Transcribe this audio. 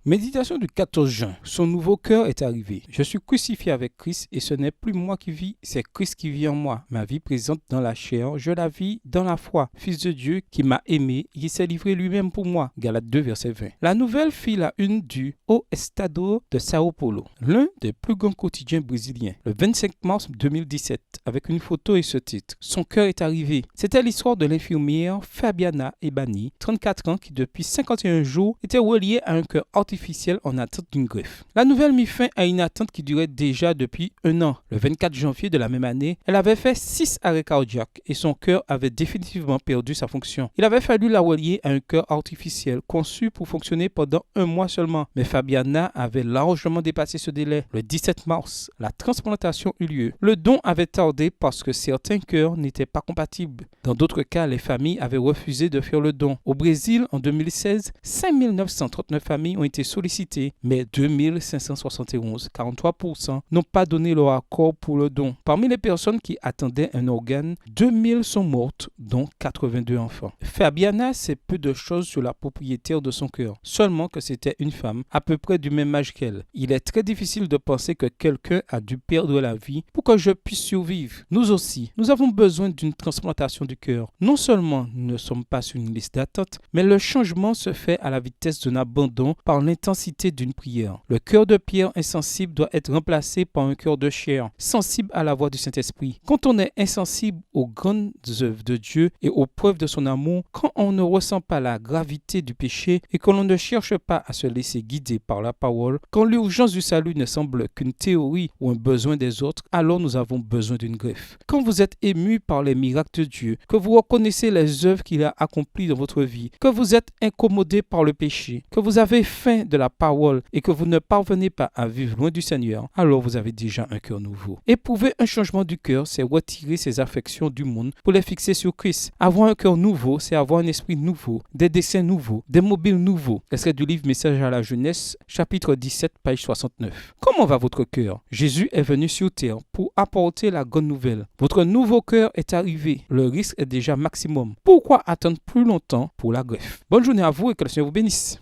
Méditation du 14 juin. Son nouveau cœur est arrivé. Je suis crucifié avec Christ et ce n'est plus moi qui vis, c'est Christ qui vit en moi. Ma vie présente dans la chair, je la vis dans la foi. Fils de Dieu qui m'a aimé, il s'est livré lui-même pour moi. Galates 2, verset 20. La nouvelle fit la une du O Estado de Sao Paulo, l'un des plus grands quotidiens brésiliens, le 25 mars 2017, avec une photo et ce titre. Son cœur est arrivé. C'était l'histoire de l'infirmière Fabiana Ebani, 34 ans, qui depuis 51 jours était reliée à un cœur artificiel en attente d'une greffe. La nouvelle mit fin à une attente qui durait déjà depuis un an. Le 24 janvier de la même année, elle avait fait 6 arrêts cardiaques et son cœur avait définitivement perdu sa fonction. Il avait fallu la relier à un cœur artificiel conçu pour fonctionner pendant un mois seulement. Mais Fabiana avait largement dépassé ce délai. Le 17 mars, la transplantation eut lieu. Le don avait tardé parce que certains cœurs n'étaient pas compatibles. Dans d'autres cas, les familles avaient refusé de faire le don. Au Brésil, en 2016, 5939 familles ont été sollicitées, mais 2571, 43%, n'ont pas donné leur accord pour le don. Parmi les personnes qui attendaient un organe, 2000 sont mortes, dont 82 enfants. Fabiana sait peu de choses sur la propriétaire de son cœur, seulement que c'était une femme à peu près du même âge qu'elle. Il est très difficile de penser que quelqu'un a dû perdre la vie pour que je puisse survivre. Nous aussi, nous avons besoin d'une transplantation du cœur. Non seulement nous ne sommes pas sur une liste d'attente, mais le changement se fait à la vitesse d'un abandon par l'intensité d'une prière. Le cœur de pierre insensible doit être remplacé par un cœur de chair, sensible à la voix du Saint-Esprit. Quand on est insensible aux grandes œuvres de Dieu et aux preuves de son amour, quand on ne ressent pas la gravité du péché et que l'on ne cherche pas à se laisser guider par la parole, quand l'urgence du salut ne semble qu'une théorie ou un besoin des autres, alors nous avons besoin d'une greffe. Quand vous êtes ému par les miracles de Dieu, que vous reconnaissez les œuvres qu'il a accomplies dans votre vie, que vous êtes incommodé par le péché, que vous avez faim de la parole et que vous ne parvenez pas à vivre loin du Seigneur, alors vous avez déjà un cœur nouveau. Éprouver un changement du cœur, c'est retirer ses affections du monde pour les fixer sur Christ. Avoir un cœur nouveau, c'est avoir un esprit nouveau, des desseins nouveaux, des mobiles nouveaux. Extrait du livre Message à la jeunesse, chapitre 17, page 69. Comment va votre cœur? Jésus est venu sur terre pour apporter la bonne nouvelle. Votre nouveau cœur est arrivé. Le risque est déjà maximum. Pourquoi attendre plus longtemps pour la greffe? Bonne journée à vous et que le Seigneur vous bénisse.